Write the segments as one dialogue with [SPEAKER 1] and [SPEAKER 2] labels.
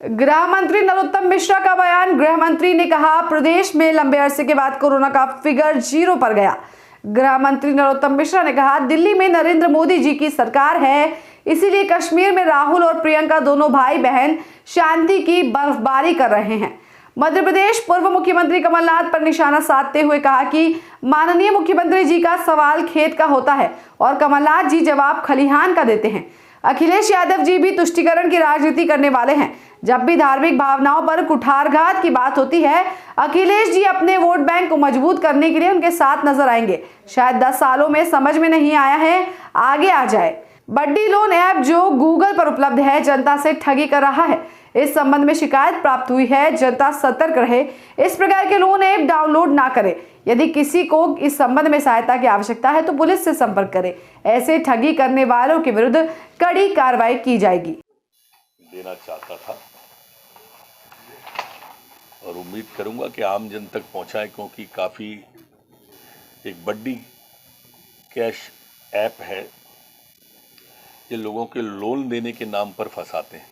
[SPEAKER 1] गृह मंत्री नरोत्तम मिश्रा का बयान। गृह मंत्री ने कहा, प्रदेश में लंबे अरसे के बाद कोरोना का फिगर 0 पर गया। गृह मंत्री नरोत्तम मिश्रा ने कहा, दिल्ली में नरेंद्र मोदी जी की सरकार है, इसीलिए कश्मीर में राहुल और प्रियंका दोनों भाई बहन शांति की बर्फबारी कर रहे हैं। मध्य प्रदेश पूर्व मुख्यमंत्री कमलनाथ पर निशाना साधते हुए कहा कि माननीय मुख्यमंत्री जी का सवाल खेत का होता है और कमलनाथ जी जवाब खलिहान का देते हैं। अखिलेश यादव जी भी तुष्टीकरण की राजनीति करने वाले हैं। जब भी धार्मिक भावनाओं पर कुठारघात की बात होती है, अखिलेश जी अपने वोट बैंक को मजबूत करने के लिए उनके साथ नजर आएंगे। शायद 10 सालों में समझ में नहीं आया है, आगे आ जाए। बड्डी लोन ऐप जो गूगल पर उपलब्ध है, जनता से ठगी कर रहा है। इस संबंध में शिकायत प्राप्त हुई है, जनता सतर्क रहे, इस प्रकार के लोन ऐप डाउनलोड ना करें। यदि किसी को इस संबंध में सहायता की आवश्यकता है तो पुलिस से संपर्क करें। ऐसे ठगी करने वालों के विरुद्ध कड़ी कार्रवाई की जाएगी।
[SPEAKER 2] देना चाहता था और उम्मीद करूंगा कि आम जन तक पहुंचाए, क्योंकि काफ़ी एक बड्डी कैश ऐप है, ये लोगों के लोन देने के नाम पर फंसाते हैं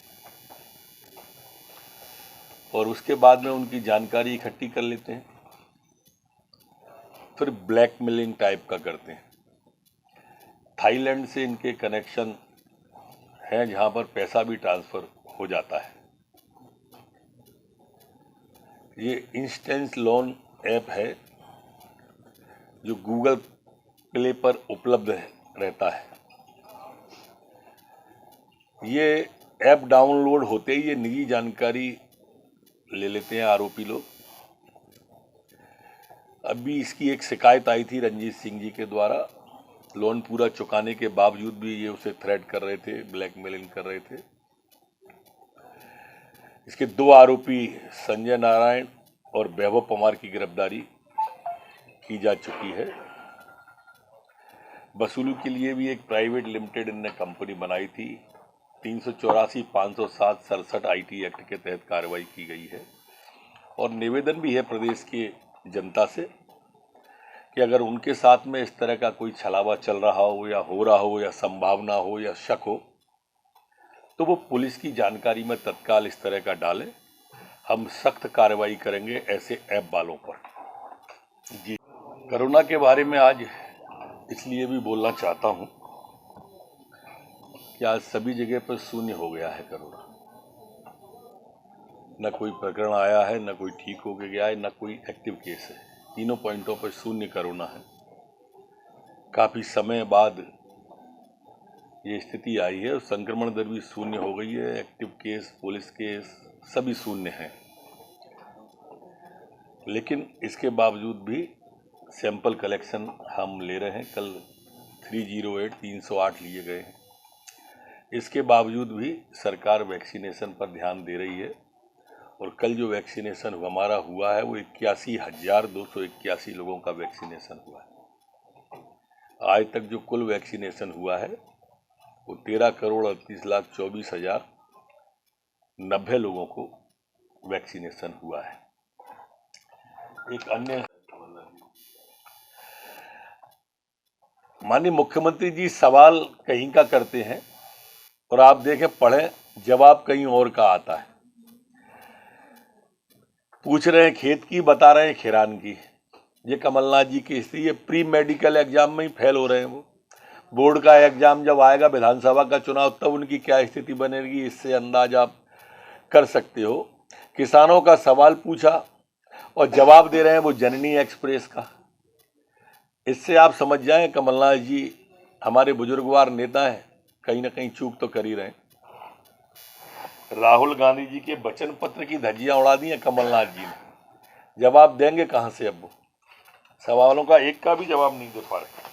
[SPEAKER 2] और उसके बाद में उनकी जानकारी इकट्ठी कर लेते हैं, फिर ब्लैकमेलिंग टाइप का करते हैं। थाईलैंड से इनके कनेक्शन हैं, जहां पर पैसा भी ट्रांसफ़र हो जाता है। ये इंस्टेंट लोन ऐप है जो गूगल प्ले पर उपलब्ध रहता है। ये ऐप डाउनलोड होते ही ये निजी जानकारी ले लेते हैं आरोपी लोग। अभी इसकी एक शिकायत आई थी रंजीत सिंह जी के द्वारा। लोन पूरा चुकाने के बावजूद भी ये उसे थ्रेट कर रहे थे, ब्लैकमेलिंग कर रहे थे। इसके 2 आरोपी संजय नारायण और वैभव पवार की गिरफ्तारी की जा चुकी है। वसूली के लिए भी एक प्राइवेट लिमिटेड इनने कंपनी बनाई थी। 384, 507, 67 IT एक्ट के तहत कार्रवाई की गई है और निवेदन भी है प्रदेश के जनता से कि अगर उनके साथ में इस तरह का कोई छलावा चल रहा हो या हो रहा हो या संभावना हो या शक हो तो वो पुलिस की जानकारी में तत्काल इस तरह का डाले। हम सख्त कार्रवाई करेंगे ऐसे ऐप वालों पर। जी, कोरोना के बारे में आज इसलिए भी बोलना चाहता हूं कि आज सभी जगह पर शून्य हो गया है कोरोना। न कोई प्रकरण आया है, न कोई ठीक हो गया है, न कोई एक्टिव केस है। तीनों पॉइंटों पर शून्य कोरोना है। काफ़ी समय बाद ये स्थिति आई है और संक्रमण दर भी शून्य हो गई है। एक्टिव केस, पुलिस केस सभी शून्य हैं। लेकिन इसके बावजूद भी सैंपल कलेक्शन हम ले रहे हैं। कल 308 लिए गए हैं। इसके बावजूद भी सरकार वैक्सीनेशन पर ध्यान दे रही है और कल जो वैक्सीनेशन हमारा हुआ है वो 81,281 लोगों का वैक्सीनेशन हुआ है। आज तक जो कुल वैक्सीनेशन हुआ है वो 13,38,24,090 लोगों को वैक्सीनेशन हुआ है। एक अन्य माननीय मुख्यमंत्री जी सवाल कहीं का करते हैं और आप देखें, पढ़ें, जवाब कहीं और का आता है। पूछ रहे हैं खेत की, बता रहे हैं खिरान की। ये कमलनाथ जी की स्थिति। ये प्री मेडिकल एग्जाम में ही फेल हो रहे हैं। वो बोर्ड का एग्जाम जब आएगा, विधानसभा का चुनाव, तब उनकी क्या स्थिति बनेगी, इससे अंदाज आप कर सकते हो। किसानों का सवाल पूछा और जवाब दे रहे हैं वो जननी एक्सप्रेस का। इससे आप समझ जाएं कमलनाथ जी हमारे बुजुर्गवार नेता हैं, कहीं ना कहीं चूक तो कर ही रहे हैं। राहुल गांधी जी के वचन पत्र की धज्जियां उड़ा दी हैं कमलनाथ जी ने। जवाब देंगे कहां से? अब वो सवालों का एक का भी जवाब नहीं दे पा रहे।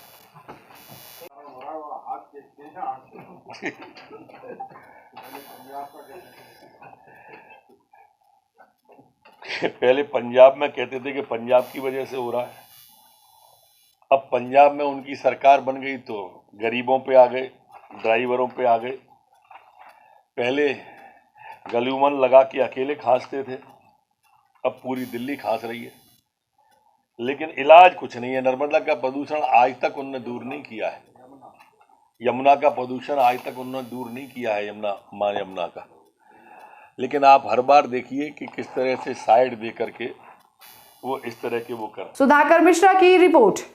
[SPEAKER 2] पहले पंजाब में कहते थे कि पंजाब की वजह से हो रहा है। अब पंजाब में उनकी सरकार बन गई तो गरीबों पे आ गए, ड्राइवरों पे आ गए। पहले गलूमन लगा के अकेले खांसते थे, अब पूरी दिल्ली खांस रही है। लेकिन इलाज कुछ नहीं है। नर्मदा का प्रदूषण आज तक उन्होंने दूर नहीं किया है। यमुना का प्रदूषण आज तक उन्होंने दूर नहीं किया है। मां यमुना का लेकिन आप हर बार देखिए कि किस तरह से साइड दे करके वो इस तरह के वो कर।
[SPEAKER 1] सुधाकर मिश्रा की रिपोर्ट।